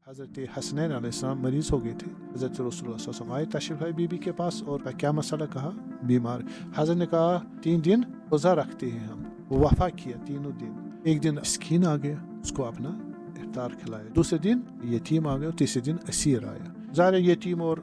حضرت حسنین علیہ السلام مریض ہو گئے تھے. حضرت رسول اللہ صلی اللہ علیہ وسلم آئے تشریف لائے بی بی کے پاس اور کیا مسئلہ کہا؟ بیمار. حضرت نے کہا 3 دن روزہ رکھتے ہیں ہم. وفا کیا تینوں دن. ایک دن مسکین آ گیا, اس کو اپنا افطار کھلایا. دوسرے دن یتیم آ گیا, تیسرے دن اسیر آیا. ظاہر یتیم اور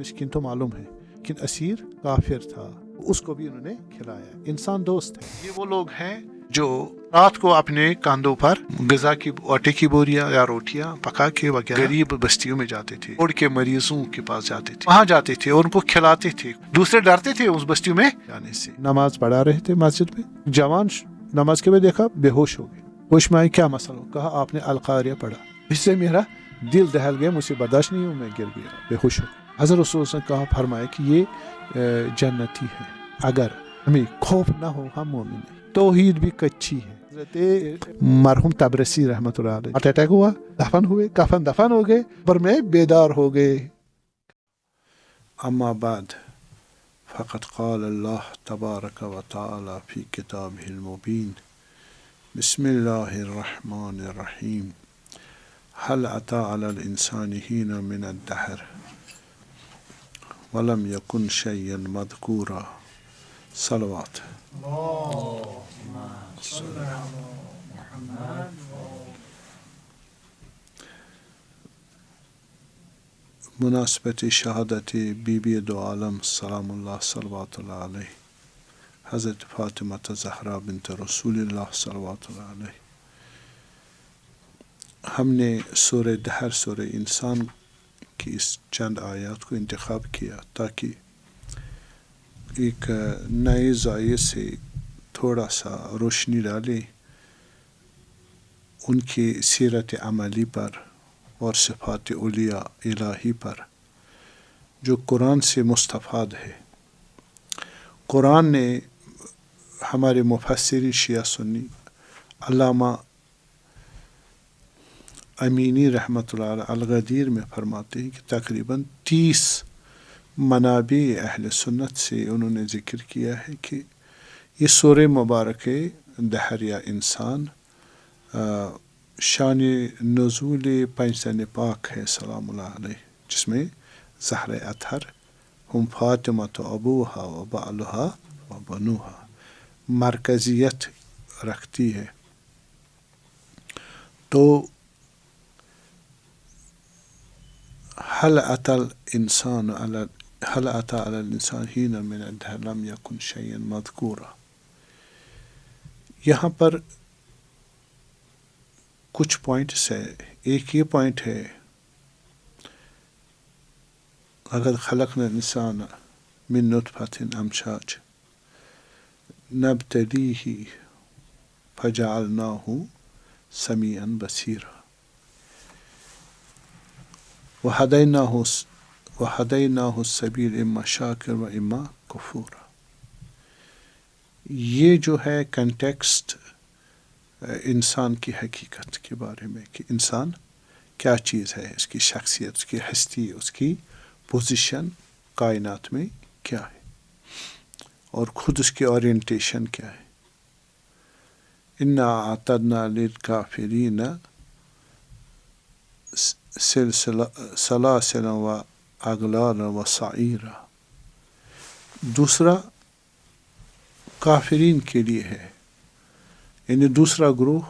مسکین تو معلوم ہے, لیکن اسیر کافر تھا, اس کو بھی انہوں نے کھلایا. انسان دوست ہے. یہ وہ لوگ ہیں جو رات کو اپنے کاندھوں پر غذا کی آٹے کی بوریاں یا روٹیاں پکا کے وغیرہ غریب بستیوں میں جاتے تھے, اوڑ کے مریضوں کے پاس جاتے تھے, وہاں جاتے تھے اور ان کو کھلاتے تھے. دوسرے ڈرتے تھے اس بستیوں میں جانے سے. نماز پڑھا رہے تھے مسجد میں, جوان نماز کے بعد دیکھا بے ہوش ہو گئے. ہوش میں آئی, کیا مسئلہ ہو؟ کہا آپ نے القاریہ پڑھا, اس سے میرا دل دہل گیا, مجھے برداشت نہیں ہوں, میں گر گیا, بے ہوش ہو گیا. حضرت رسول نے کہا فرمایا کہ یہ جنتی ہے. اگر ہمیں خوف نہ ہو ہم مومن ہیں. توحید بھی کچی ہے. حضرت مرحوم تبرسی رحمۃ اللہ علیہ ہارٹ اٹیک ہوا, دفن ہوئے, کفن دفن ہو گئے, پر میں بیدار ہو گئے. اما بعد فقد قال اللہ تبارک و تعالی فی کتابہ المبین بسم اللہ الرحمن الرحیم هل أتى على الإنسان حين من الدهر ولم يكن شيئا مذكورا. صلوات. مناسبت شہادت بی بی دو عالم سلام اللہ صلوات اللہ علیہ حضرت فاطمہ زہرا بنت رسول اللہ صلوات اللہ علیہ, ہم نے سورہ دہر سورہ انسان کی اس چند آیات کو انتخاب کیا تاکہ ایک نئے زاویے سے تھوڑا سا روشنی ڈالے ان کی سیرت عملی پر اور صفات اولیاء الہی پر جو قرآن سے مستفاد ہے. قرآن نے ہمارے مفسرین شیعہ سنی علامہ امینی رحمۃ اللہ علیہ الغدیر میں فرماتے ہیں کہ تقریباً 30 منابع اہل سنت سے انہوں نے ذکر کیا ہے کہ یہ سورہ مبارک دہر یا انسان شان نزول پنجتن پاک ہے سلام اللہ علیہ, جس میں زہر اطہر ہم فاطمہ ابوہا و بعلہا و بنوہا مرکزیت رکھتی ہے. تو هل أتى على الإنسان حين من الدهر لم يكن شيئا مذكورا. یہاں پر کچھ پوائنٹس ہے. ایک یہ پوائنٹ ہے لقد خلقنا الإنسان من نطفة أمشاج نبتليه فجعلناه سميعا بصيرا وَهَدَيْنَاهُ السَّبِيلَ إِمَّا شَاكِرًا وَإِمَّا كَفُورًا. یہ جو ہے کنٹیکسٹ انسان کی حقیقت کے بارے میں کہ انسان کیا چیز ہے, اس کی شخصیت, اس کی ہستی, اس کی پوزیشن کائنات میں کیا ہے, اور خود اس کی اورینٹیشن کیا ہے. إِنَّا أَعْتَدْنَا لِلْكَافِرِينَ سلاسلا و اغلالا و سعیرا. دوسرا کافرین کے لیے ہے, یعنی دوسرا گروہ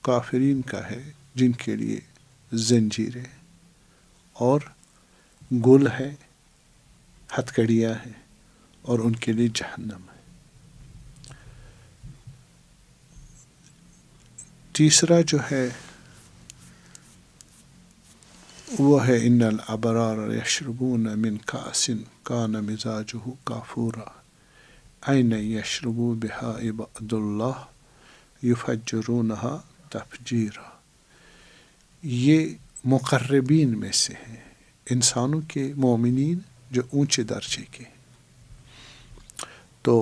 کافرین کا ہے جن کے لیے زنجیریں اور گل ہے, ہتھکڑیاں ہیں, اور ان کے لیے جہنم ہے. تیسرا جو ہے وہ ہے ان الابرار یشربون من کأس کان مزاجہ کافورا این یشربوا بها عباد اللہ یفجرونہا تفجیرا. یہ مقربین میں سے ہیں, انسانوں کے مومنین جو اونچے درجے کے. تو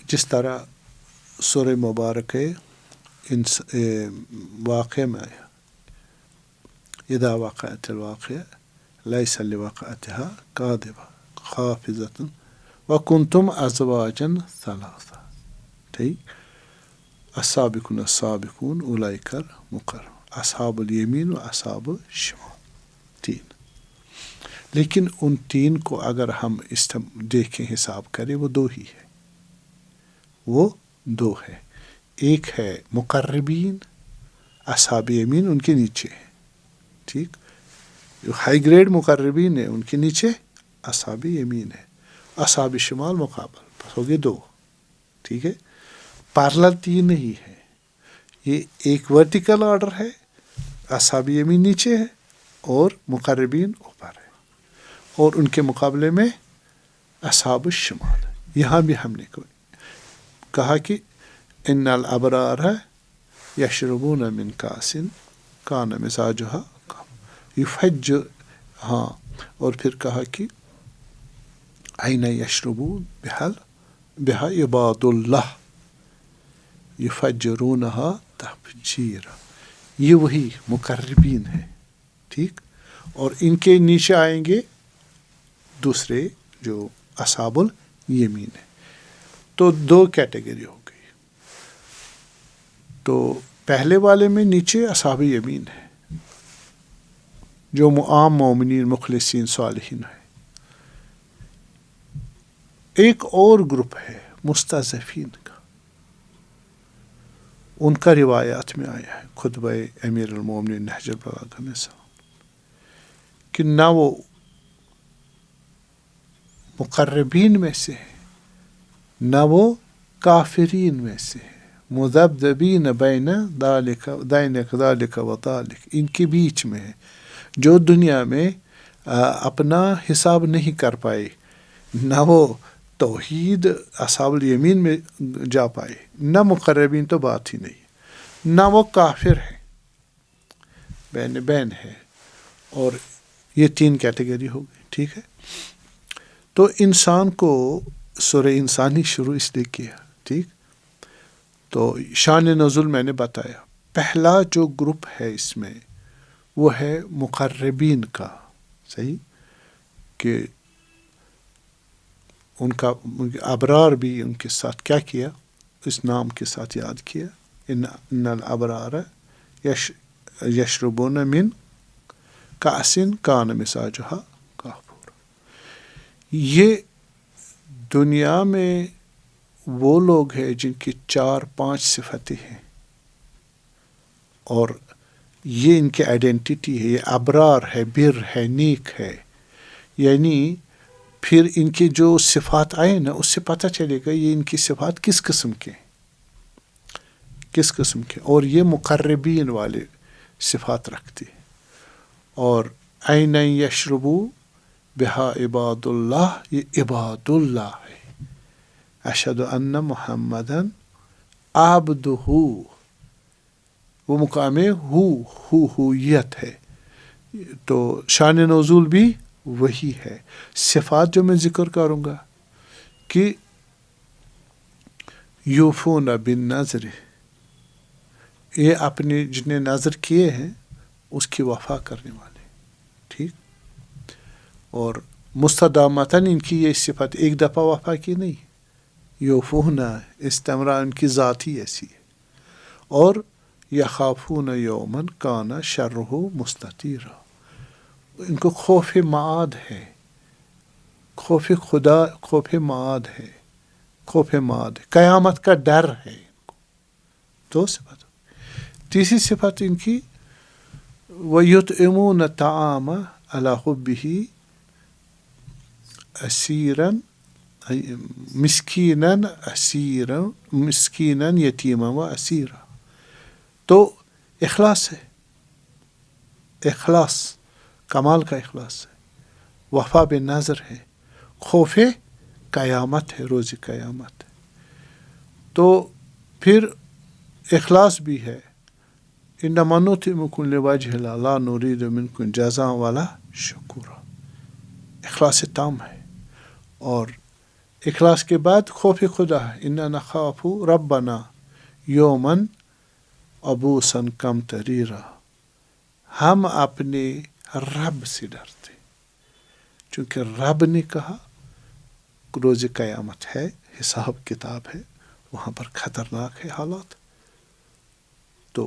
جس طرح سورہ مبارک واقع میں آیا اذا وقعت الواقعة ليس لوقعتها كاذبة خافضة وكنتم أزواجا ثلاثة. ٹھیک. السابقون السابقون أولئك المقربون. اصحاب الیمین و اصحاب الشمال، 3. لیکن ان 3 کو اگر ہم دیکھیں حساب کریں وہ 2 ہی ہے، وہ 2 ہے. ایک ہے مقربین، اصحاب یمین ان کے نیچے ہے، ٹھیک. جو ہائی گریڈ مقربین ہیں ان کے نیچے اصحاب یمین ہے، اصحاب شمال مقابل، بس ہو گئے 2، ٹھیک ہے. پارلل 3 نہیں ہے، یہ ایک ورٹیکل آرڈر ہے، اصحاب یمین نیچے ہے اور مقربین اوپر ہے، اور ان کے مقابلے میں اصحاب الشمال. یہاں بھی ہم نے کہا کہ ان الابرار یشربون من کاس کان مزاجها یفجر، ہاں، اور پھر کہا کہ عین یشربون بها عباد اللہ یفجرونها تفجیرا. یہ وہی مقربین ہے، ٹھیک. اور ان کے نیچے آئیں گے دوسرے جو اصحاب الیمین ہے. تو 2 کیٹیگری ہو گئی. تو پہلے والے میں نیچے اصحاب یمین ہے جو عام مومنین مخلصین صالحین ہے. ایک اور گروپ ہے مستضعفین کا، ان کا روایات میں آیا ہے خطبہ امیر المومنین نہج البلاغہ میں سے کہ نہ وہ مقربین میں سے ہے نہ وہ کافرین میں سے ہے، مذبذبین بین ذالک و ذالک، ان کے بیچ میں ہے، جو دنیا میں اپنا حساب نہیں کر پائے، نہ وہ توحید اصحاب الیمین میں جا پائے، نہ مقربین تو بات ہی نہیں، نہ وہ کافر ہے، بین بین ہے. اور یہ 3 کیٹیگری ہو گئی، ٹھیک ہے. تو انسان کو سورہ انسانی شروع اس لیے کیا، ٹھیک. تو شان نزول میں نے بتایا، پہلا جو گروپ ہے اس میں وہ ہے مقربین کا، صحیح، کہ ان کا ابرار بھی ان کے ساتھ کیا کیا، اس نام کے ساتھ یاد کیا، ان الابرار یشربون من کأس کان مزاجها کافورا. یہ دنیا میں وہ لوگ ہیں جن کی 4-5 صفتیں ہیں، اور یہ ان کی آئیڈینٹی ہے، یہ ابرار ہے، بر ہے، نیک ہے. یعنی پھر ان کی جو صفات آئے نا، اس سے پتہ چلے گا یہ ان کی صفات کس قسم کے، اور یہ مقربین والے صفات رکھتے ہیں. اور عین یشربو بہا عباد اللہ، یہ عباد اللہ ہے. اشہد ان محمدن عبدہ، وہ مقام ہویت ہے. تو شان نزول بھی وہی ہے. صفات جو میں ذکر کروں گا کہ یوفون بالنذر، یہ اپنے جتنے نظر کیے ہیں اس کی وفا کرنے والے، ٹھیک. اور مستدامتاً ان کی یہ صفت ایک دفعہ وفا کی نہیں، یوفون استمرار ان کی ذات ہی ایسی ہے. اور یخافون یومن کان شرہ مستطیرا، ان کو خوف معاد ہے، خوف خدا، خوف معاد ہے، قیامت کا ڈر ہے ان کو. 2 صفت. تیسری صفت ان کی وَيُطْعِمُونَ الطَّعَامَ عَلَى حُبِّهِ مسکیناً یتیما و اسیرا. تو اخلاص ہے، اخلاص، کمال کا اخلاص ہے، وفا بالنظر ہے، خوف قیامت ہے، روز قیامت ہے. تو پھر اخلاص بھی ہے، انما نطعمکم لوجہ اللہ لا نرید منکم جزاء ولا شکورا. اخلاص تام ہے. اور اخلاص کے بعد خوف خدا ہے، انا نخاف ربنا یومن عبوسا قمطریرا، ہم اپنے رب سے ڈرتے، چونکہ رب نے کہا روز قیامت ہے، حساب کتاب ہے، وہاں پر خطرناک ہے حالات. تو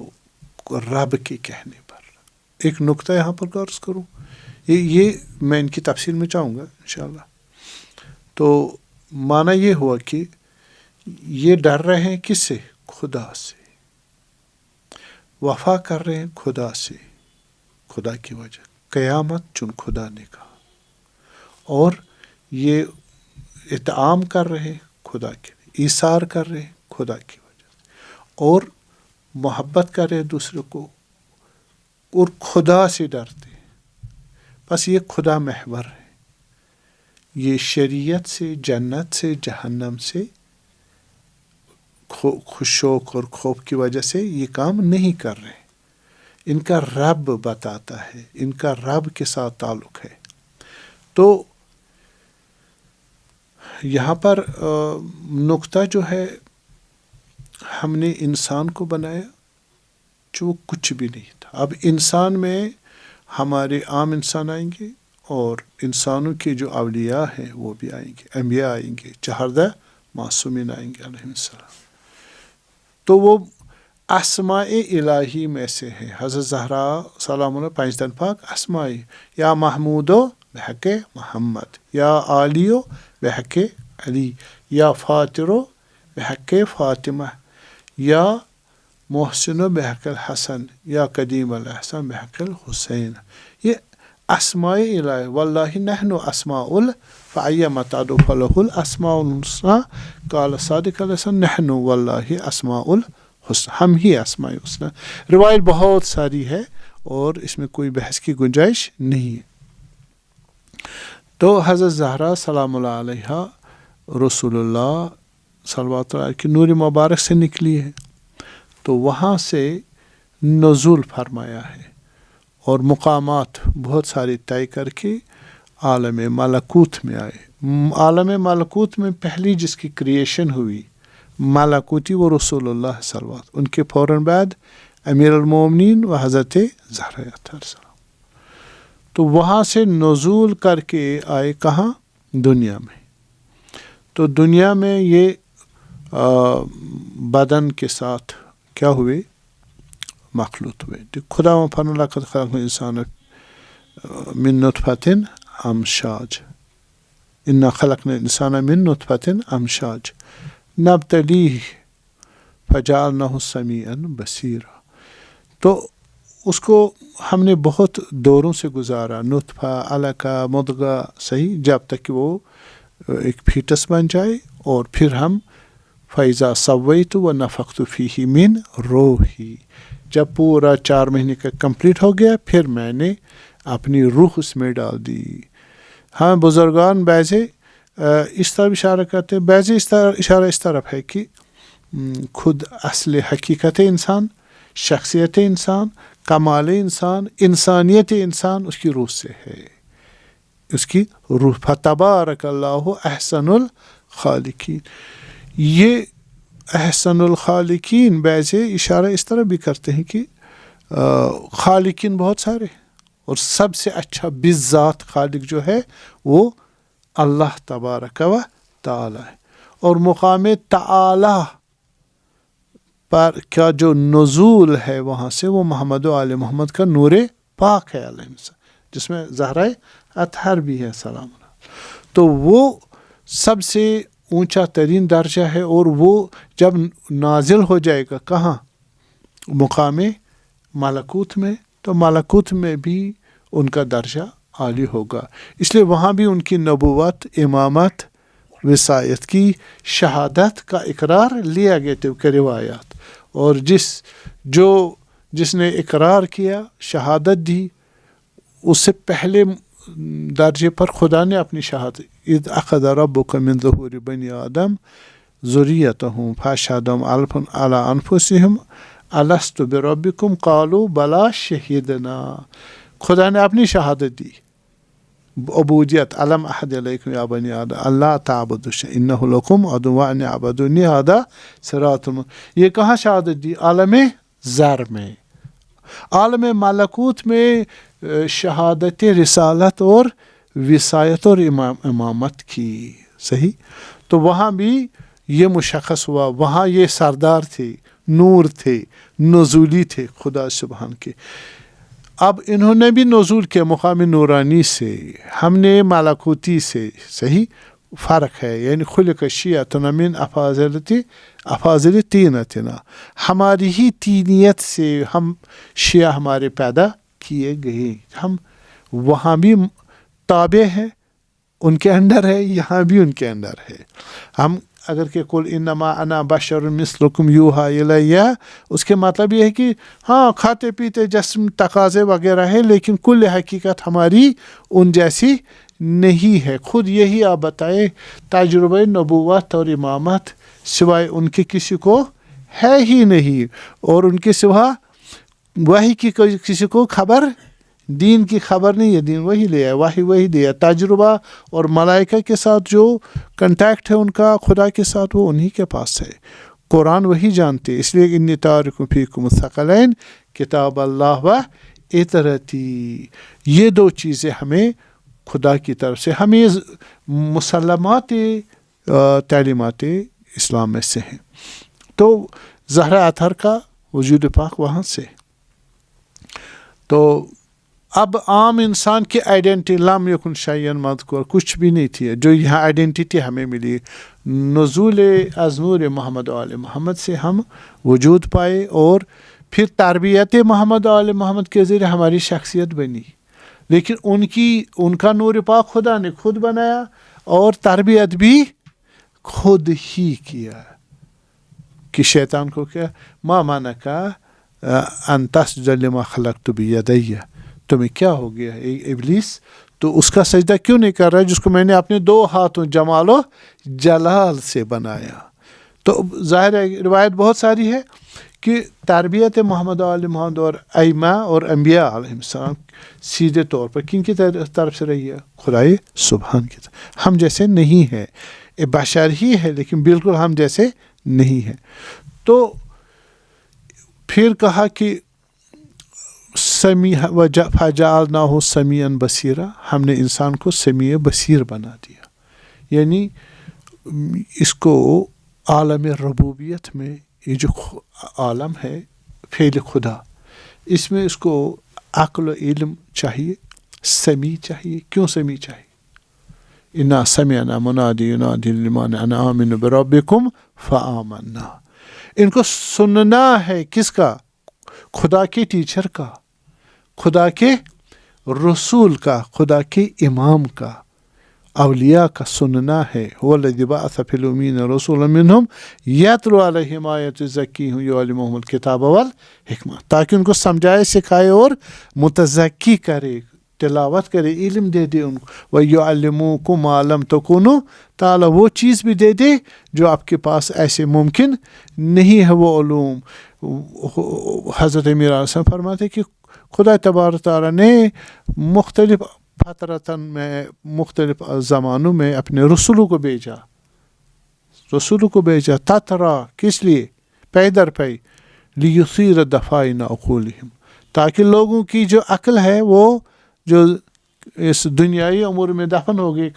رب کے کہنے پر۔ ایک نقطہ یہاں پر غور کروں، یہ میں ان کی تفصیل میں چاہوں گا انشاءاللہ۔ تو معنی یہ ہوا کہ یہ ڈر رہے ہیں کس سے؟ خدا سے، وفا کر رہے ہیں خدا سے، خدا کی وجہ، قیامت چون خدا نے کہا، اور یہ اطعام کر رہے ہیں خدا کے لیے، ایثار کر رہے ہیں خدا کی وجہ سے، اور محبت کر رہے ہیں دوسرے کو، اور خدا سے ڈرتے ہیں۔ بس یہ خدا محور ہے، یہ شریعت سے، جنت سے، جہنم سے شوق اور خوف کی وجہ سے یہ کام نہیں کر رہے۔ ان کا رب بتاتا ہے، ان کا رب کے ساتھ تعلق ہے۔ تو یہاں پر نقطہ جو ہے، ہم نے انسان کو بنایا جو کچھ بھی نہیں تھا۔ اب انسان میں ہمارے عام انسان آئیں گے، اور انسانوں کے جو اولیاء ہیں وہ بھی آئیں گے، انبیاء آئیں گے، 14 معصومین آئیں گے علیہ السلام۔ تو وہ اسماء الہی میں سے ہے۔ حضرت زہرا سلام اللہ 5 دن پاک اسماء، یا محمودو بحق محمد، یا علیو بحق علی، یا فاطرو بحق فاطمہ، یا محسن بحق الحسن، یا قدیم الحسن بحق الحسین۔ یہ اسماء الہی، واللہ نحن اسماء فأیما تدعوا فلہ الاسماء الحسنى، قال صادق علیہ السلام نحن واللہ اسماء الحسنى، ہم ہی اسماء الحسنى۔ روایت بہت ساری ہے اور اس میں کوئی بحث کی گنجائش نہیں ہے۔ تو حضرت زہرا سلام اللہ علیہا رسول اللہ صلوات اللہ علیہ کی نور مبارک سے نکلی ہے، تو وہاں سے نزول فرمایا ہے، اور مقامات بہت ساری طے کر کے عالم ملکوت میں آئے۔ عالم ملکوت میں پہلی جس کی کریشن ہوئی ملکوتی وہ رسول اللہ صلی اللہ علیہ وسلم، ان کے فوراً بعد امیر المومنین و حضرت زہرا علیہ السلام۔ تو وہاں سے نزول کر کے آئے کہاں؟ دنیا میں۔ تو دنیا میں یہ بدن کے ساتھ کیا ہوئے؟ مخلوط ہوئے۔ خدا فرماتا لقد خلقنا الانسان من نطفۃ امشاج، انا خلقنا الانسان من نطفۃ امشاج نبتلیہ فجعلناہ سمیعا بصیرا۔ تو اس کو ہم نے بہت دوروں سے گزارا، نطفہ، علقہ، مضغہ، صحیح، جب تک کہ وہ ایک فیٹس بن جائے، اور پھر ہم فَإِذَا سَوَّيْتُ وَنَفَخْتُ فِيهِ مِن رُوحِي، جب پورا 4 مہینے کا کمپلیٹ ہو گیا پھر میں نے اپنی روح اس میں ڈال دی۔ ہاں بزرگان بعضے اس طرح اشارہ کرتے ہیں، بعضے اشارہ اس طرف ہے کہ خود اصل حقیقت انسان، شخصیت انسان، کمال انسان، انسانیت انسان اس کی روح سے ہے، اس کی روح۔ فتبارک اللہ احسن الخالقین۔ یہ احسن الخالقین بعضے اشارہ اس طرح بھی کرتے ہیں کہ خالقین بہت سارے، اور سب سے اچھا بالذات خالق جو ہے وہ اللہ تبارک و تعالی ہے۔ اور مقام تعالی پر کا جو نزول ہے وہاں سے وہ محمد و آل محمد کا نور پاک ہے علیہ السلام، جس میں زہرہ اطہر بھی ہے سلام اللہ۔ تو وہ سب سے اونچا ترین درجہ ہے، اور وہ جب نازل ہو جائے گا کہاں؟ مقام ملکوت میں، تو ملکوت میں بھی ان کا درجہ عالی ہوگا، اس لیے وہاں بھی ان کی نبوت، امامت، وصایت کی شہادت کا اقرار لیا گیا طب کے روایات۔ اور جس نے اقرار کیا، شہادت دی، اس سے پہلے درجے پر خدا نے اپنی شہادت اذ اخذ ربک من ظہور بنی آدم ذریتہم فاشہدہم علی انفسہم الست بربکم قالوا بلا شہدنا۔ خدا نے اپنی شہادت دی، عبودیت، علم احد علیکم یا بنی آدم اللہ تعبدوا انہ لکم عدو ان اعبدونی ھذا صراط۔ یہ کہاں شہادت دی؟ عالم ذر میں۔ عالم ملکوت میں شہادت رسالت اور وصایت اور امامت کی، صحیح۔ تو وہاں بھی یہ مشخص ہوا، وہاں یہ سردار تھے، نور تھے، نزولی تھے خدا سبحان کے. اب انہوں نے بھی نزول کے مقام نورانی سے، ہم نے ملکوتی سے. صحیح فرق ہے. یعنی خلق شیعتنا من افاضل طینتنا، ہماری ہی طینیت سے ہم شیعہ ہمارے پیدا کیے گئے. ہم وہاں بھی تابع ہیں، ان کے انڈر ہے، یہاں بھی ان کے انڈر ہے. ہم اگر کہ قل انما انا بشر مثلکم یوحی الی، اس کے مطلب یہ ہے کہ ہاں کھاتے پیتے جسم تقاضے وغیرہ ہے، لیکن کل حقیقت ہماری ان جیسی نہیں ہے. خود یہی آپ بتائیں، تجربہ نبوت اور امامت سوائے ان کے کسی کو ہے ہی نہیں، اور ان کے سوا وحی کی کسی کو خبر، دین کی خبر نہیں ہے. دین وہی لے ہے، وہی دے ہے. تجربہ اور ملائکہ کے ساتھ جو کنٹیکٹ ہے ان کا خدا کے ساتھ، وہ انہی کے پاس ہے. قرآن وہی جانتے. اس لیے انی تارک فیکم الثقلین کتاب اللہ و اطرتی، یہ دو چیزیں ہمیں خدا کی طرف سے، ہمیں مسلمات تعلیمات اسلام میں سے ہیں. تو زہرا اطہر کا وجود پاک وہاں سے. تو اب عام انسان کی آئیڈینٹی لم یکن شیئا مذکور، کچھ بھی نہیں تھی. جو یہاں آئیڈینٹی ہمیں ملی نزول از نور محمد و آل محمد سے ہم وجود پائے، اور پھر تربیت محمد و آل محمد کے ذریعے ہماری شخصیت بنی. لیکن ان کا نور پاک خدا نے خود بنایا، اور تربیت بھی خود ہی کیا. کہ شیطان کو کیا ما منعک ان تسجد لما خلقت بیدی، تمہیں کیا ہو گیا اے ابلیس، تو اس کا سجدہ کیوں نہیں کر رہا جس کو میں نے اپنے 2 ہاتھوں جمال و جلال سے بنایا. تو ظاہر ہے روایت بہت ساری ہے کہ تربیت محمد علیہ محمد اور ائمہ اور انبیاء علیہ السلام سیدھے طور پر کن کی طرف سے رہی ہے؟ خدائے سبحان کی طرف. ہم جیسے نہیں ہے، بشر ہی ہے لیکن بالکل ہم جیسے نہیں ہے. تو پھر کہا کہ سمیع فجعلناہ سمیعا بصیرا، ہم نے انسان کو سمیع بصیر بنا دیا. یعنی اس کو عالم ربوبیت میں، یہ جو عالم ہے فعل خدا، اس میں اس کو عقل و علم چاہیے، سمیع چاہیے. کیوں سمیع چاہیے؟ انا سمعنا منادی ینادی للایمان ان آمنوا بربکم فآمنا. ان کو سننا ہے کس کا؟ خدا کے ٹیچر کا، خدا کے رسول کا، خدا کے امام کا، اولیاء کا سننا ہے. والذی بعث فی الامین رسولا منہم یتلو علیہم آیات یزکیہم ویعلمہم الکتاب والحکمہ، تاکہ ان کو سمجھائے، سکھائے اور متزکی کرے، تلاوت کرے، علم دے دے ان کو. وَيُعَلِّمُوكُمْ مَا لَمْ تَكُونُوا تعالیٰ وہ چیز بھی دے دے جو آپ کے پاس ایسے ممکن نہیں ہے وہ علوم. حضرت امیر علیہ السلام فرماتے کہ خدا تبارک تعالیٰ نے مختلف فطرتاً میں، مختلف زمانوں میں اپنے رسولوں کو بھیجا تترا، کس لیے؟ پے در پے لیثیر دفائن عقولہم، تاکہ لوگوں کی جو عقل ہے وہ جو اس دنیائی امور میں دفن ہو گئی،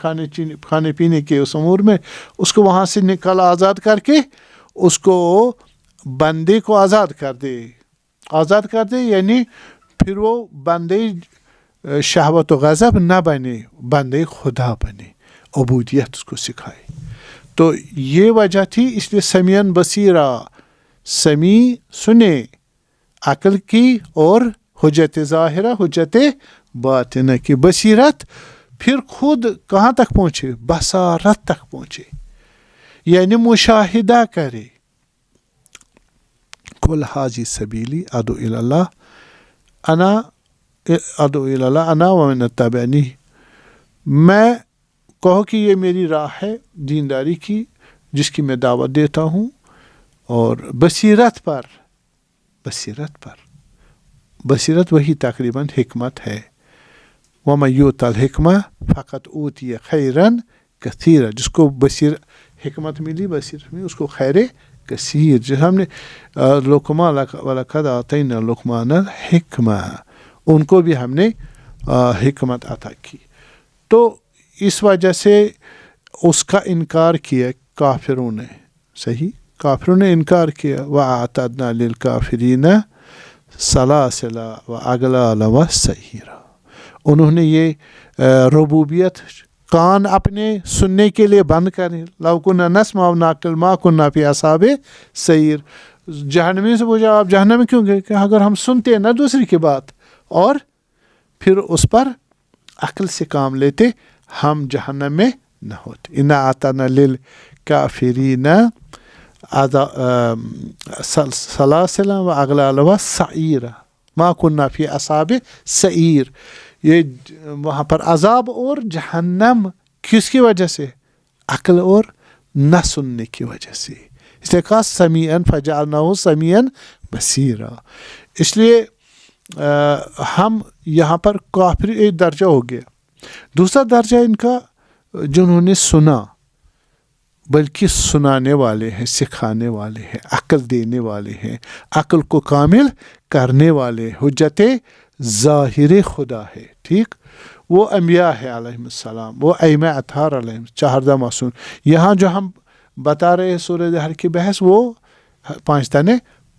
کھانے پینے کے اس امور میں، اس کو وہاں سے نکال آزاد کر کے اس کو بندے کو آزاد کر دے. یعنی پھر وہ بندے شہوت و غضب نہ بنے، بندے خدا بنے، عبودیت اس کو سکھائے. تو یہ وجہ تھی. اس لیے سمیعاً بصیرا، سمیع سنے عقل کی، اور حجت ظاہرہ حجت باطنہ کی. بصیرت پھر خود کہاں تک پہنچے؟ بصارت تک پہنچے، یعنی مشاہدہ کرے. قل ھذہ سبیلی ادعو الی اللہ انا ومن اتبعنی، میں کہو کہ یہ میری راہ ہے دینداری کی جس کی میں دعوت دیتا ہوں، اور بصیرت پر بصیرت وہی تقریباً حکمت ہے. وَمَن یُؤْتَ الْحِکْمَةَ فَقَدْ أُوتِیَ خَیْرًا کثیرا، جس کو حکمت ملی، بصیرت میں، اس کو خیر کثیر. جیسے ہم نے لقمان وَلَقَدْ آتَيْنَا لُقْمَانَ الْحِکْمَةَ، ان کو بھی ہم نے حکمت عطا کی. تو اس وجہ سے اس کا انکار کیا کافروں نے. صحیح، کافروں نے انکار کیا. وَأَعْتَدْنَا لِلْكَافِرِينَ سَلَاسِلَ وَأَغْلَالَ وَسَعِيرًا. انہوں نے یہ ربوبیت کان اپنے سننے کے لیے بند کریں. لَوْ كُنَّا نَسْمَعُ أَوْ نَعْقِلُ مَا كُنَّا فِي أَصْحَابِ السَّعِيرِ. جہنمی سے پوچھا آپ جہنم میں کیوں گئے؟ کہ اگر ہم سنتے نہ دوسری کی بات اور پھر اس پر عقل سے کام لیتے ہم جہنم میں نہ ہوتے. اِنَّا أَعْتَدْنَا لِلْكَافِرِينَ سَلَاسِلَ وَأَغْلَالَ وَسَعِيرًا مَا كُنَّا فِي أَصْحَابِ السَّعِيرِ. یہ وہاں پر عذاب اور جہنم کس کی وجہ سے؟ عقل اور نہ سننے کی وجہ سے. اس لیے کہا سمیعاً فجعلناہ سمیعاً بصیرا. اس لیے ہم یہاں پر کافر ایک درجہ ہو گیا. دوسرا درجہ ان کا جنہوں نے سنا بلکہ سنانے والے ہیں، سکھانے والے ہیں، عقل دینے والے ہیں، عقل کو کامل کرنے والے، حجت ظاہر خدا ہے. ٹھیک، وہ انبیاء ہے علیہم السلام، وہ ائمہ اطہار علیہم 14 معصوم. یہاں جو ہم بتا رہے ہیں سورہ دہر کی بحث وہ 5 تن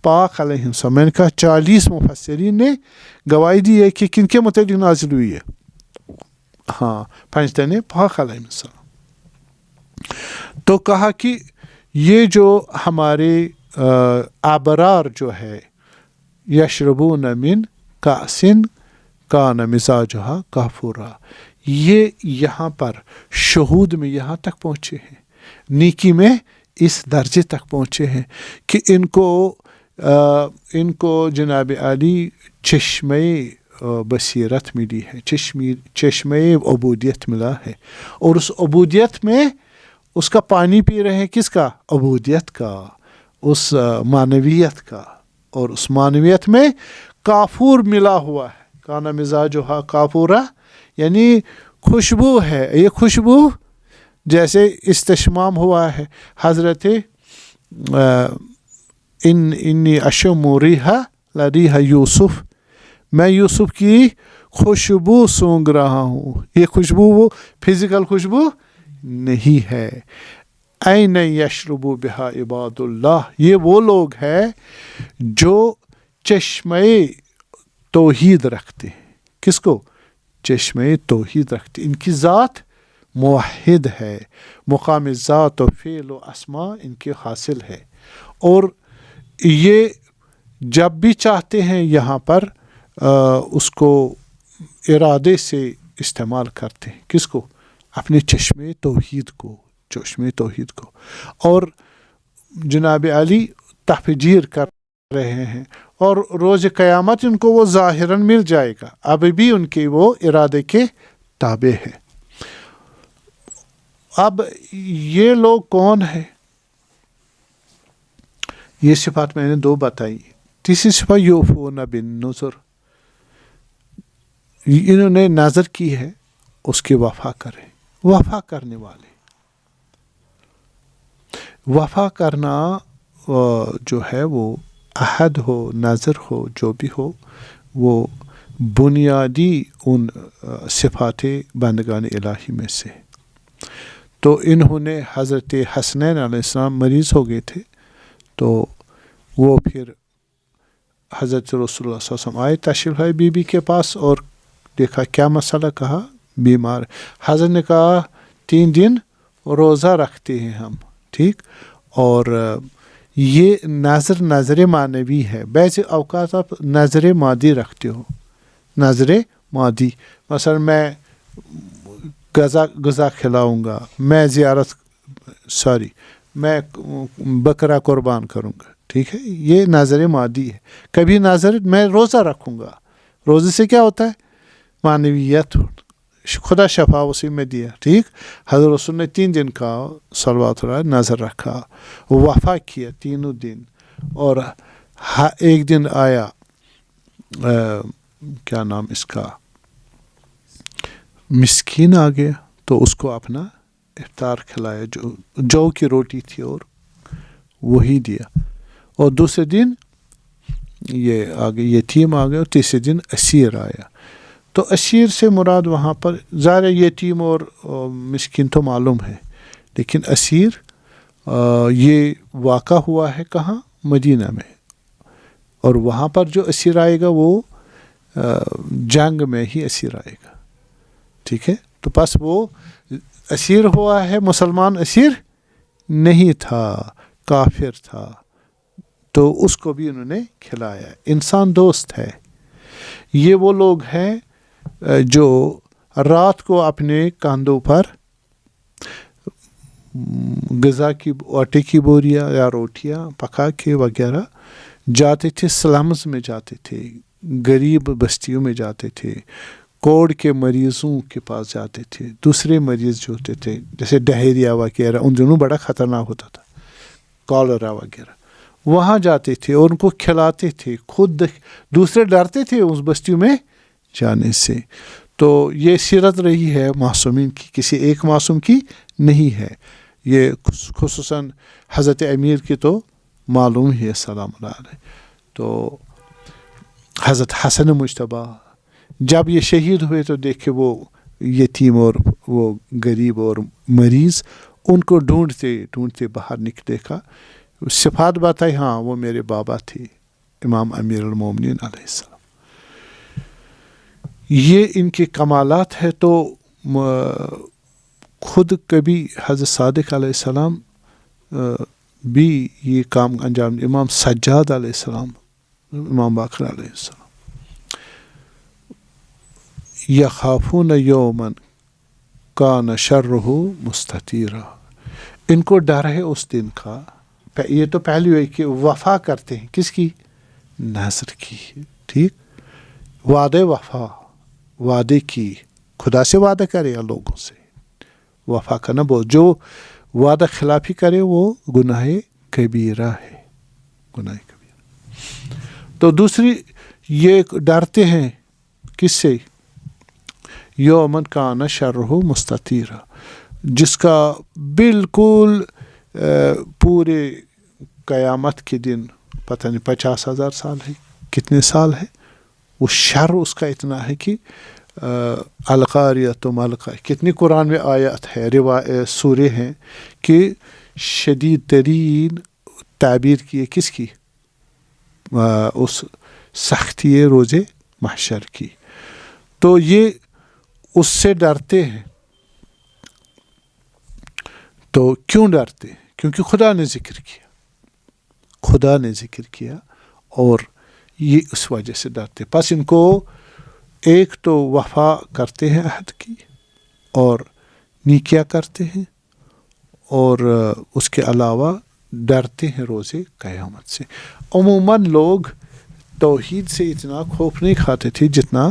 پاک علیہم السلام. میں نے کہا 40 مفسرین نے گواہی دی ہے کہ کن کے متعلق نازل ہوئی ہے. ہاں، 5 تن پاک علیہم السلام. تو کہا کہ یہ جو ہمارے ابرار جو ہے یشربون من کأس کان مزاجہا کافورا، یہ یہاں پر شہود میں یہاں تک پہنچے ہیں، نیکی میں اس درجے تک پہنچے ہیں کہ ان کو جناب علی چشمہ بصیرت ملی ہے، چشمہ عبودیت ملا ہے. اور اس عبودیت میں اس کا پانی پی رہے ہیں، کس کا؟ عبودیت کا، اس معنویت کا. اور اس معنویت میں کافور ملا ہوا ہے. کانا مزاجہا کافورا یعنی خوشبو ہے. یہ خوشبو جیسے استشمام ہوا ہے حضرت انی اشم ریحا لریحا یوسف، میں یوسف کی خوشبو سونگ رہا ہوں. یہ خوشبو وہ فزیکل خوشبو نہیں ہے. این یشرب بہا عباد اللہ، یہ وہ لوگ ہیں جو چشمہ توحید رکھتے ہیں. کس کو؟ چشمہ توحید رکھتے. ان کی ذات موحد ہے، مقام ذات و فعل و اسماء ان کے حاصل ہے. اور یہ جب بھی چاہتے ہیں یہاں پر اس کو ارادے سے استعمال کرتے ہیں. کس کو؟ اپنے چشمے توحید کو، چشمے توحید کو. اور جناب علی تفجیر کر رہے ہیں اور روز قیامت ان کو وہ ظاہراً مل جائے گا. ابھی بھی ان کے وہ ارادے کے تابع ہے. اب یہ لوگ کون ہیں؟ یہ صفات میں نے 2 بتائی. تیسری صفت یوفون بالنذر، انہوں نے نظر کی ہے اس کی وفا کریں. وفا کرنے والے، وفا کرنا جو ہے وہ عہد ہو، نظر ہو، جو بھی ہو، وہ بنیادی ان صفات بندگان الہی میں سے. تو انہوں نے حضرت حسنین علیہ السلام مریض ہو گئے تھے، تو وہ پھر حضرت رسول اللہ صلی اللہ علیہ وسلم آئے، تشریف لائے بی بی کے پاس اور دیکھا کیا مسئلہ، کہا بیمار. حضرت نے کہا 3 دن روزہ رکھتے ہیں ہم. ٹھیک، اور یہ نظر معنوی ہے. بعض اوقات آپ نظر مادی رکھتے ہو. نظر مادی مثلا میں غذا کھلاؤں گا، میں میں بکرا قربان کروں گا. ٹھیک ہے، یہ نظر مادی ہے. کبھی نظر میں روزہ رکھوں گا، روزے سے کیا ہوتا ہے؟ معنویت، خدا شفا اسی میں دیا. ٹھیک، حضرت رسول نے 3 دن کا صلوات اللہ نظر رکھا، وفا کیا 3 دن. اور ایک دن آیا کیا نام اس کا، مسکین آ گیا، تو اس کو اپنا افطار کھلایا، جو کی روٹی تھی اور وہی دیا. اور دوسرے دن یہ آگے یتیم آ گیا، اور تیسرے دن اسیر آیا. تو اسیر سے مراد وہاں پر ظاہر یتیم اور مسکین تو معلوم ہے، لیکن اسیر یہ واقع ہوا ہے کہاں؟ مدینہ میں، اور وہاں پر جو اسیر آئے گا وہ جنگ میں ہی اسیر آئے گا، ٹھیک ہے؟ تو پس وہ اسیر ہوا ہے، مسلمان اسیر نہیں تھا، کافر تھا، تو اس کو بھی انہوں نے کھلایا۔ انسان دوست ہے، یہ وہ لوگ ہیں جو رات کو اپنے کاندھوں پر غذا کی آٹے کی بوریاں یا روٹیاں پکا کے وغیرہ جاتے تھے، سلمز میں جاتے تھے، غریب بستیوں میں جاتے تھے، کوڑ کے مریضوں کے پاس جاتے تھے، دوسرے مریض جو ہوتے تھے جیسے ڈہیریا وغیرہ، ان دنوں بڑا خطرناک ہوتا تھا، کالرا وغیرہ، وہاں جاتے تھے اور ان کو کھلاتے تھے، خود دوسرے ڈرتے تھے اس بستیوں میں جانے سے۔ تو یہ سیرت رہی ہے معصومین کی، کسی ایک معصوم کی نہیں ہے، یہ خصوصاً حضرت امیر کی تو معلوم ہی ہے سلام اللہ علیہ۔ تو حضرت حسن مجتبیٰ جب یہ شہید ہوئے تو دیکھے وہ یتیم اور وہ غریب اور مریض، ان کو ڈھونڈتے ڈھونڈتے باہر نکلے کا صفات بتائی، ہاں وہ میرے بابا تھے امام امیر المومنین علیہ السلام۔ یہ ان کے کمالات ہے۔ تو خود کبھی حضرت صادق علیہ السلام بھی یہ کام انجام، امام سجاد علیہ السلام، امام باقر علیہ السلام، یخافون یوما کان شرہ مستطیرا، ان کو ڈر ہے اس دن کا۔ یہ تو پہلی ہوئی کہ وفا کرتے ہیں کس کی؟ نذر کی، ٹھیک، وعدے وفا، وعدے کی، خدا سے وعدہ کرے یا لوگوں سے، وفا کرنا بہت، جو وعدہ خلافی کرے وہ گناہ کبیرہ ہے، گناہ کبیرہ۔ تو دوسری یہ ڈرتے ہیں کس سے؟ یومن کان شرہ مستطیرا، جس کا بالکل پورے قیامت کے دن پتہ نہیں 50,000 سال ہے، کتنے سال ہے، وہ شر اس کا اتنا ہے کہ القاریۃ ما القاریۃ، کتنی قرآن میں آیات ہے، سورے ہیں کہ شدید ترین تعبیر کی ہے کس کی؟ اس سختی روز محشر کی۔ تو یہ اس سے ڈرتے ہیں۔ تو کیوں ڈرتے ہیں؟ کیونکہ خدا نے ذکر کیا، خدا نے ذکر کیا، اور یہ اس وجہ سے ڈرتے۔ پس ان کو ایک تو وفا کرتے ہیں عہد کی، اور نیکیاں کرتے ہیں، اور اس کے علاوہ ڈرتے ہیں روز قیامت سے۔ عموماً لوگ توحید سے اتنا خوف نہیں کھاتے تھے جتنا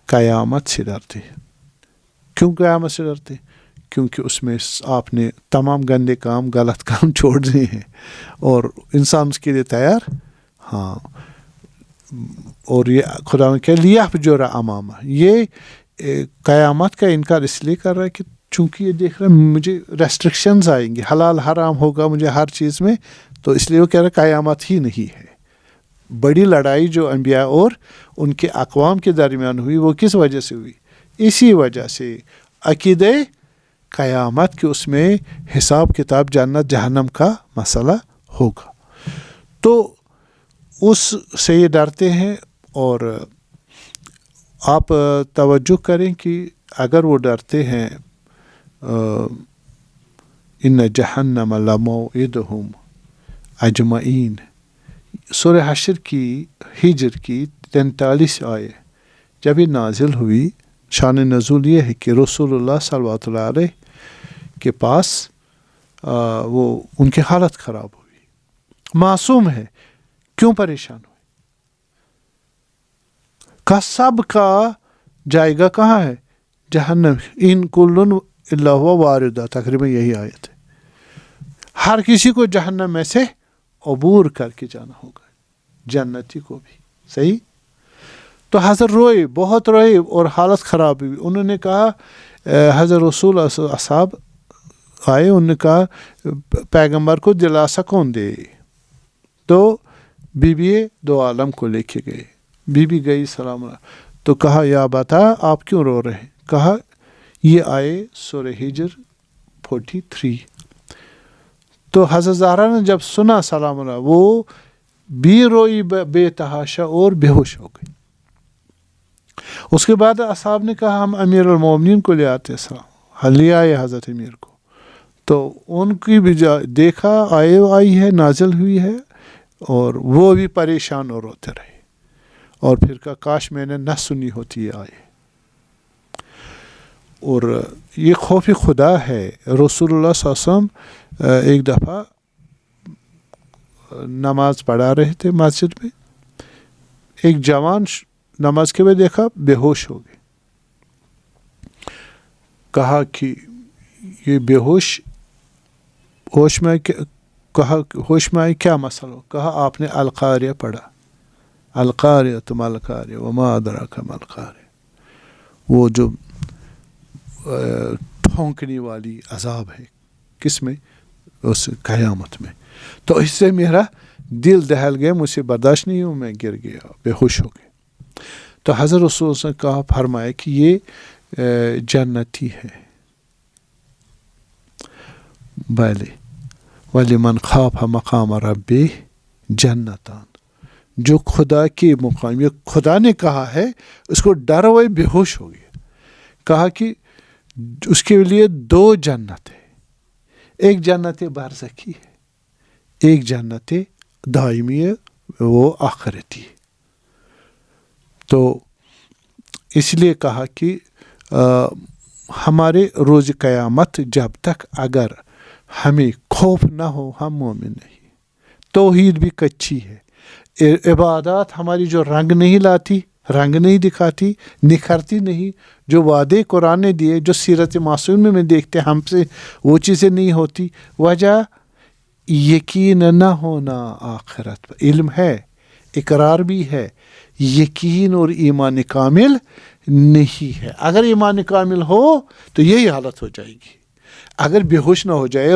قیامت سے ڈرتے ہیں۔ کیوں قیامت سے ڈرتے؟ کیونکہ اس میں آپ نے تمام گندے کام، غلط کام چھوڑنے ہیں، اور انسان اس کے لیے تیار، ہاں۔ اور یہ خدا نے کہہ لیا جو رہا امامہ، یہ قیامت کا انکار اس لیے کر رہا ہے کہ چونکہ یہ دیکھ رہا ہے مجھے ریسٹرکشنز آئیں گے، حلال حرام ہوگا مجھے ہر چیز میں، تو اس لیے وہ کہہ رہا ہے قیامت ہی نہیں ہے۔ بڑی لڑائی جو انبیاء اور ان کے اقوام کے درمیان ہوئی وہ کس وجہ سے ہوئی؟ اسی وجہ سے عقیدہ قیامت کے اس میں حساب کتاب، جنت جہنم کا مسئلہ ہوگا، تو اس سے یہ ڈرتے ہیں۔ اور آپ توجہ کریں کہ اگر وہ ڈرتے ہیں ان جہنم لموعدہم اجمعین، سورہ حشر کی ہجر کی 43 آیے جب یہ نازل ہوئی، شان نزول یہ ہے کہ رسول اللہ صلی اللہ علیہ کے پاس وہ ان کی حالت خراب ہوئی، معصوم ہے، کیوں پریشان ہوئے؟ کا سب کا جائے گا کہاں ہے؟ جہنم، ان کلن الا هو واردہ، تقریباً یہی آیت ہے، ہر کسی کو جہنم میں سے عبور کر کے جانا ہوگا، جنتی کو بھی، صحیح؟ تو حضرت روئے، بہت روئے، اور حالت خراب ہوئی۔ انہوں نے کہا، حضرت رسول اصحاب آئے، انہوں نے کہا پیغمبر کو دلاسا کون دے؟ تو بی بی دو عالم کو لے کے گئے، بی بی گئی سلام اللہ، تو کہا یا بتا آپ کیوں رو رہے ہیں؟ کہا یہ آئے سورہ ہجر 43۔ تو حضرت زہرا نے جب سنا سلام اللہ وہ بھی روئی بے تحاشا اور بے ہوش ہو گئی. اس کے بعد اصحاب نے کہا ہم امیر المومنین کو لے آتے السلام، لے آئے حضرت امیر کو. تو ان کی بھی دیکھا آئی ہے نازل ہوئی ہے، اور وہ بھی پریشان اور روتے رہے، اور پھر کہا کاش میں نے نہ سنی ہوتی یہ آئے. اور یہ خوف خدا ہے. رسول اللہ صلی اللہ علیہ وسلم ایک دفعہ نماز پڑھا رہے تھے مسجد میں، ایک جوان نماز کے بعد دیکھا بے ہوش ہو گئے. کہا کہ یہ بے ہوش میں کہا ہوش میں آئی کیا مسئلہ ہو؟ کہا آپ نے القاریہ پڑھا، القاریہ تم القاریہ وما ادراک ما القاریہ، وہ جو ٹھونکنے والی عذاب ہے کس میں؟ اس قیامت میں. تو اس سے میرا دل دہل گیا، مجھ سے برداشت نہیں ہوں، میں گر گیا، بے ہوش ہو گیا. تو حضرت رسول نے کہا فرمایا کہ یہ جنتی ہے. بھلے وَلِمَنْ خَافَ مَقَامَ رَبِّهِ جَنَّتان، جو خدا کے مقام، یہ خدا نے کہا ہے، اس کو ڈر ہوئے بے ہوش ہو گیا. کہا کہ اس کے لیے 2 جنت ہے، ایک جنت برزخی ہے، ایک جنت دائمی ہے، وہ آخرتی ہے. تو اس لیے کہا کہ ہمارے روز قیامت جب تک اگر ہمیں خوف نہ ہو ہم مومن نہیں. توحید بھی کچی ہے، عبادات ہماری جو رنگ نہیں لاتی، رنگ نہیں دکھاتی، نکھرتی نہیں، جو وعدے قرآن نے دیے، جو سیرت معصوم میں دیکھتے ہم سے وہ چیزیں نہیں ہوتی. وجہ یقین نہ ہونا آخرت پر. علم ہے، اقرار بھی ہے، یقین اور ایمان کامل نہیں ہے. اگر ایمان کامل ہو تو یہی حالت ہو جائے گی. اگر بے ہوش نہ ہو جائے،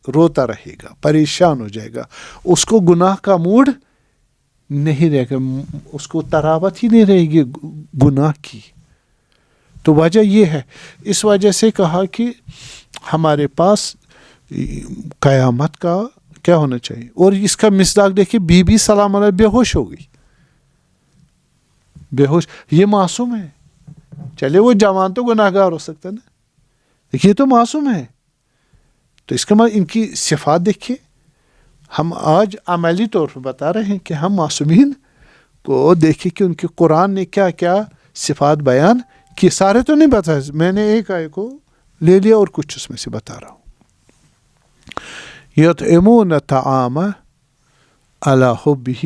روتا رہے گا، پریشان ہو جائے گا، اس کو گناہ کا موڈ نہیں رہے گا، اس کو تراوت ہی نہیں رہے گی گناہ کی. تو وجہ یہ ہے. اس وجہ سے کہا کہ ہمارے پاس قیامت کا کیا ہونا چاہیے. اور اس کا مصداق دیکھیے، بی بی سلام علیہ بے ہوش ہو گئی، بے ہوش. یہ معصوم ہے. چلے وہ جوان تو گناہ گار ہو سکتا ہے نا، دیکھیے یہ تو معصوم ہے. تو اس کا مطلب ان کی صفات دیکھیے. ہم آج عملی طور پر بتا رہے ہیں کہ ہم معصومین کو دیکھیں کہ ان کے قرآن نے کیا کیا صفات بیان کی. سارے تو نہیں بتائے، میں نے ایک آیت کو لے لیا اور کچھ اس میں سے بتا رہا ہوں. یطعمون الطعام علی حبہ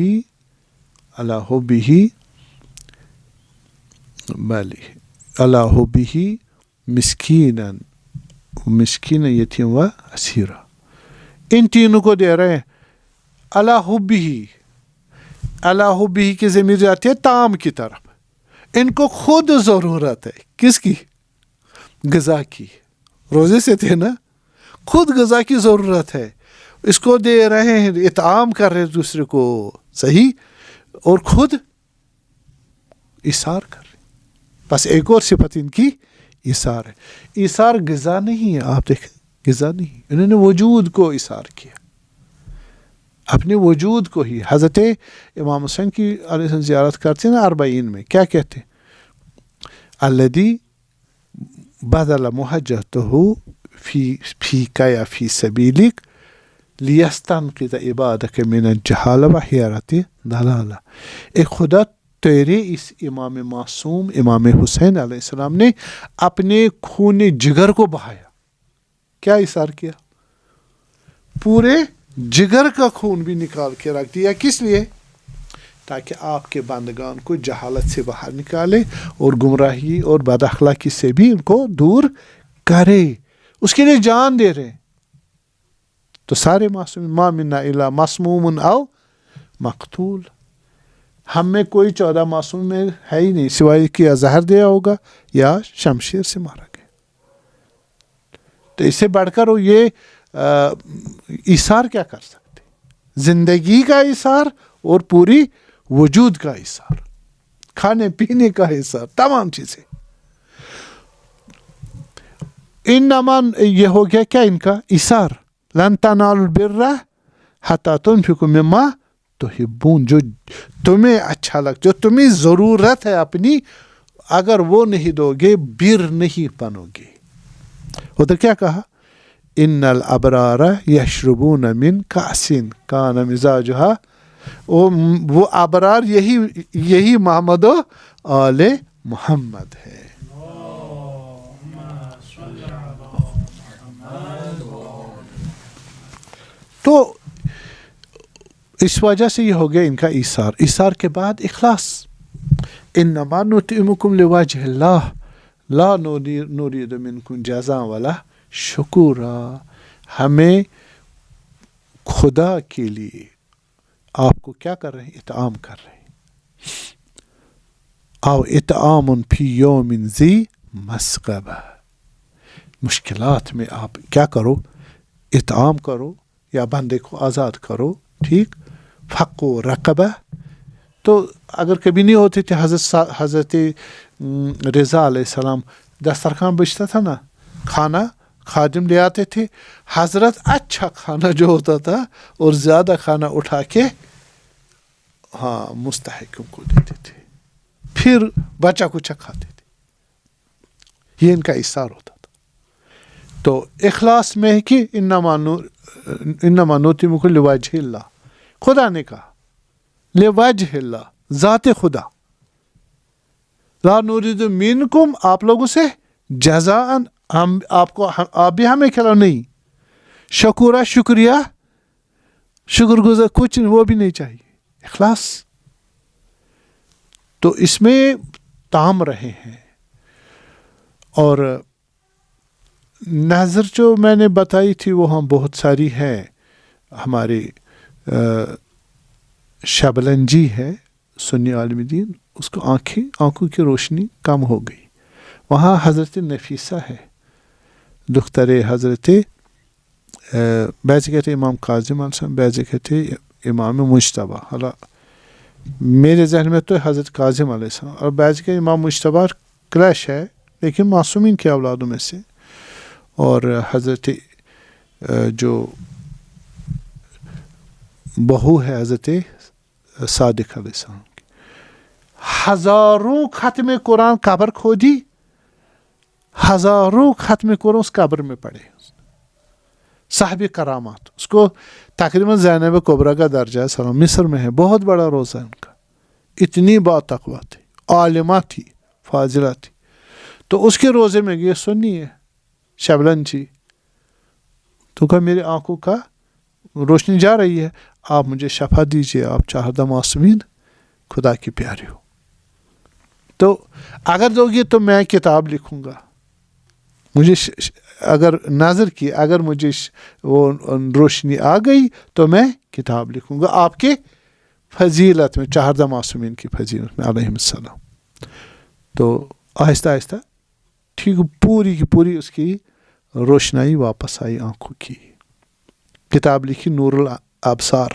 مسکینا یتیم و اسیرا. ان تینوں کو دے رہے ہیں علی حبہ کی ضمیر جاتی ہے طعام کی طرف. ان کو خود ضرورت ہے کس کی؟ غذا کی. روزے سے تھے نا، خود غذا کی ضرورت ہے، اس کو دے رہے ہیں، اطعام کر رہے ہیں دوسرے کو، صحیح، اور خود ایثار کر رہے. بس ایک اور صفت ان کی ایثار ہے. ایثار غذا نہیں ہے، آپ دیکھیں غذا نہیں، انہوں نے وجود کو ایثار کیا، اپنے وجود کو ہی. حضرت امام حسین کی علیہ السلام زیارت کرتے ہیں نا 40 میں، کیا کہتے ہیں؟ الذی بدل محجتہ فیک یا فی سبیلک لیستنقذ عبادک من الجہال و حیرت دلالہ. ایک خدا تیرے اس امام معصوم امام حسین علیہ السلام نے اپنے خون جگر کو بہایا. کیا اثار کیا؟ پورے جگر کا خون بھی نکال کے رکھ دیا. کس لیے؟ تاکہ آپ کے بندگان کو جہالت سے باہر نکالے اور گمراہی اور بد اخلاقی سے بھی ان کو دور کرے. اس کے لیے جان دے رہے. تو سارے معصوم ما منا الا مسموم او مقتول. ہم میں کوئی 14 معصوم میں ہے ہی نہیں سوائے کہ یا زہر دیا ہوگا یا شمشیر سے مارا گیا. تو اس سے بڑھ کر وہ یہ ایثار کیا کر سکتے؟ زندگی کا ایثار اور پوری وجود کا ایثار، کھانے پینے کا ایثار، تمام چیزیں. انما یہ ہو گیا کیا ان کا ایثار. لن تنالوا البر حتی تنفقوا مما تحبون، جو تمہیں اچھا لگ، جو تمہیں ضرورت ہے اپنی، اگر وہ نہیں دو گے بر نہیں بنو گے۔ ادھر کیا کہا؟ ان الابرار یشربون من کأس کان مزاجها، وہ ابرار یہی محمد و آل محمد ہے۔ تو اس وجہ سے یہ ہو گیا ان کا ایثار۔ ایثار کے بعد اخلاص، انما نطعمکم لوجہ اللہ لا نرید منکم جزاء ولا شکورا، ہمیں خدا کے لیے آپ کو کیا کر رہے ہیں؟ اطعام کر رہے ہیں۔ او اطعام فی یوم ذی مسغبہ، مشکلات میں آپ کیا کرو؟ اطعام کرو یا بندے کو آزاد کرو، ٹھیک، فق و رقبہ۔ تو اگر کبھی نہیں ہوتے تھے حضرت رضا علیہ السلام، دسترخوان بچتا تھا نا، کھانا خادم لے آتے تھے، حضرت اچھا کھانا جو ہوتا تھا اور زیادہ کھانا اٹھا کے ہاں مستحقوں کو دیتے تھے، پھر بچہ کچھ کھاتے تھے۔ یہ ان کا ایثار ہوتا تھا۔ تو اخلاص میں ہے کہ انما نطعمکم لوجہ اللہ، خدا نے کہا لوجہ اللہ، ذات خدا، لا نرید منکم، آپ لوگوں سے جزاء، ہم آپ بھی ہمیں کھلاؤ نہیں، شکورا، شکریہ، شکر گزار، کچھ وہ بھی نہیں چاہیے، اخلاص۔ تو اس میں تام رہے ہیں۔ اور نظر جو میں نے بتائی تھی وہ ہم بہت ساری ہے، ہماری شبلنجی ہے سنی عالم دین، اس کو آنکھوں کی روشنی کم ہو گئی۔ وہاں حضرت نفیسہ ہے، دختر حضرت بعض کہتے امام کاظم علیہ السلام، بعض کہتے امام مجتبیٰ، حالا میرے ذہن میں تو حضرت کاظم علیہ السلام، اور بعض کہ امام مجتبیٰ کلیش ہے لیکن معصومین کے اولادوں میں سے، اور حضرت جو بہو ہے حضرت صادق علیہ السلام کی، ہزاروں ختم قرآن قبر کھودی، ہزاروں ختم قرآن اس قبر میں پڑے، صاحب کرامات، اس کو تقریباً زینب کبریٰ کا درجہ ہے، سلام مصر میں ہے، بہت بڑا روزہ ہے ان کا، اتنی با تقویٰ تھی، عالمہ تھی، فاضلہ تھی۔ تو اس کے روزے میں یہ سنی ہے شبلن جی، تو کہا میری آنکھوں کا روشنی جا رہی ہے، آپ مجھے شفا دیجئے، آپ چاہدہ معصومین خدا کی پیاری ہو، تو اگر دو گے تو میں کتاب لکھوں گا، مجھے اگر نظر کی، اگر مجھے وہ روشنی آ گئی تو میں کتاب لکھوں گا آپ کے فضیلت میں، چاہدہ معصومین کی فضیلت میں علیہم السلام۔ تو آہستہ آہستہ ٹھیک پوری کی پوری اس کی روشنائی واپس آئی آنکھوں کی، کتاب لکھی نور الابصار،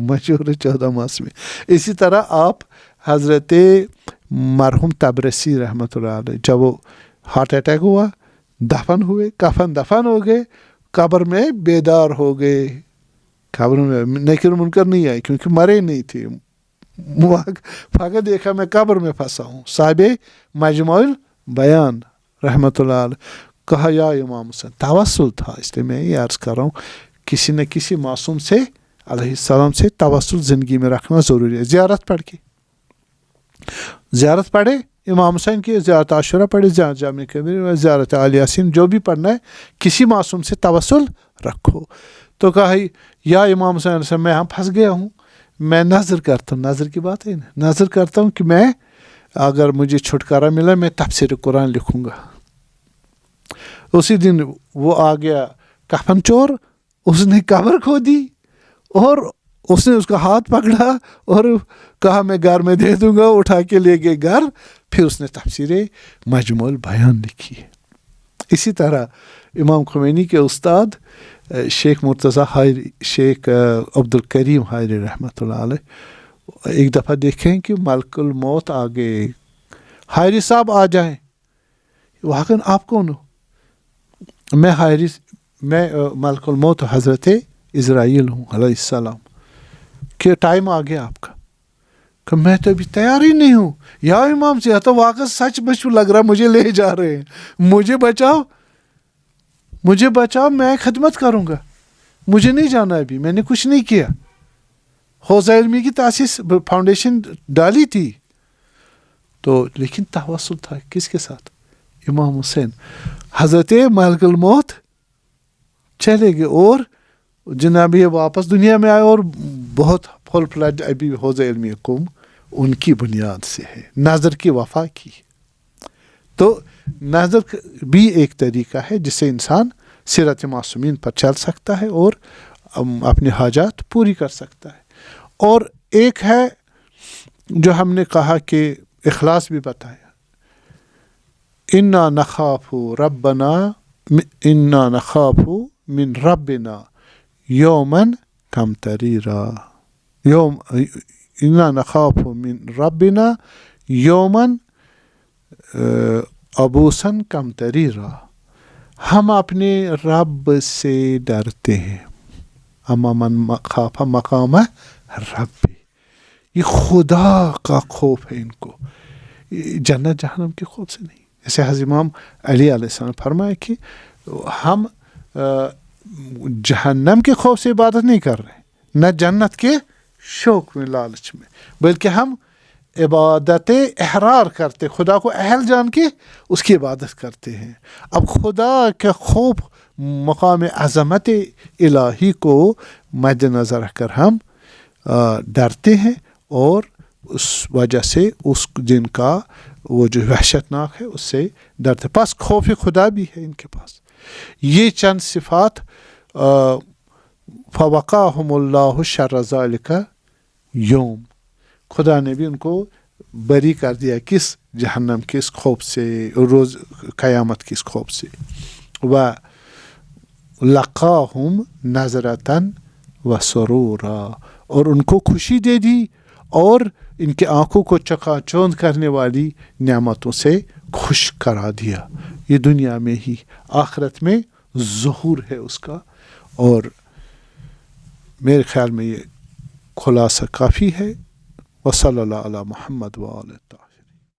مشہور 14 معصومین۔ اسی طرح آپ حضرت مرحوم تبرسی رحمۃ اللہ علیہ، جب وہ ہارٹ اٹیک ہوا، دفن ہوئے، کفن دفن ہو گئے، قبر میں بیدار ہو گئے، قبر میں نکیر منکر نہیں آئی کیونکہ مرے نہیں تھے، فقط دیکھا میں قبر میں پھنسا ہوں۔ صاحب مجموع البیان رحمۃ اللہ علیہ کہا یا امام حسین، توسل تھا، اس لیے میں یہ عرض کر رہا ہوں کسی نہ کسی معصوم سے علیہ السلام سے توسل زندگی میں رکھنا ضروری ہے۔ زیارت پڑھ کے، زیارت پڑھے امام حسین کی، زیارت عاشورہ پڑھے، زیارت جامع کبیر، زیارت آل یاسین، جو بھی پڑھنا ہے کسی معصوم سے توسل رکھو۔ تو کہا یا امام حسین علیہ السلام، میں پھنس گیا ہوں، میں نظر کرتا ہوں، نظر کی بات ہے نا، نظر کرتا ہوں کہ میں اگر مجھے چھٹکارا ملا میں تفسیر قرآن لکھوں گا۔ اسی دن وہ آ گیا کفن چور، اس نے قبر کھو دی اور اس نے اس کا ہاتھ پکڑا اور کہا میں گھر میں دے دوں گا، اٹھا کے لے گئے گھر، پھر اس نے تفسیر مجموع البیان لکھی ہے۔ اسی طرح امام خمینی کے استاد شیخ مرتضیٰ حائری، شیخ عبدالکریم حائری رحمۃ اللہ علیہ، ایک دفعہ دیکھیں کہ ملک الموت آ گئے، حائری صاحب آ جائیں، واقعاً آپ کون ہو؟ میں حائری میں ملک الموت حضرت اسرائیل ہوں علیہ السلام کہ ٹائم آ گیا آپ کا، کہ میں تو ابھی تیار ہی نہیں ہوں، یا امام سے تو واقعی سچ بچ لگ رہا مجھے لے جا رہے ہیں، مجھے بچاؤ، میں خدمت کروں گا، مجھے نہیں جانا ابھی، میں نے کچھ نہیں کیا، حوض علمی کی تاسیس فاؤنڈیشن ڈالی تھی تو، لیکن توسل تھا کس کے ساتھ؟ امام حسین۔ حضرت ملک الموت چلے گئے اور جناب یہ واپس دنیا میں آئے، اور بہت فل فلڈ ابھی حوض علمی قوم ان کی بنیاد سے ہے، نظر کی وفا کی۔ تو نظر بھی ایک طریقہ ہے جس سے انسان سیرت معصومین پر چل سکتا ہے اور اپنی حاجات پوری کر سکتا ہے۔ اور ایک ہے جو ہم نے کہا کہ اخلاص بھی بتایا، انا نخاف من ربنا یومن قمطریرا، انا نخاف من ربنا یومن عبوسن قمطریرا، ہم اپنے رب سے ڈرتے ہیں، اما من خاف مقام رب، یہ خدا کا خوف ہے ان کو، جنت جہنم کے خوف سے نہیں۔ جیسے حضرت امام علی علیہ السلام نے فرمایا کہ ہم جہنم کے خوف سے عبادت نہیں کر رہے، نہ جنت کے شوق میں لالچ میں، بلکہ ہم عبادت احرار کرتے، خدا کو اہل جان کے اس کی عبادت کرتے ہیں۔ اب خدا کے خوف مقام عظمت الہی کو مد نظر رکھ کر ہم ڈرتے ہیں، اور اس وجہ سے اس دن کا وہ جو وحشت ناک ہے اس سے ڈرتے، پس خوف خدا بھی ہے ان کے پاس۔ یہ چند صفات فوقاہم اللہ شر ذالک یوم، خدا نے بھی ان کو بری کر دیا کس؟ جہنم کے اس خوف سے، روز قیامت کے اس خوف سے۔ و لقاہم نظرتاً و سرورا، اور ان کو خوشی دے دی اور ان کے آنکھوں کو چکا چوند کرنے والی نعمتوں سے خوش کرا دیا، یہ دنیا میں ہی، آخرت میں ظہور ہے اس کا۔ اور میرے خیال میں یہ خلاصہ کافی ہے۔ وصلی اللہ علی محمد و آلہ۔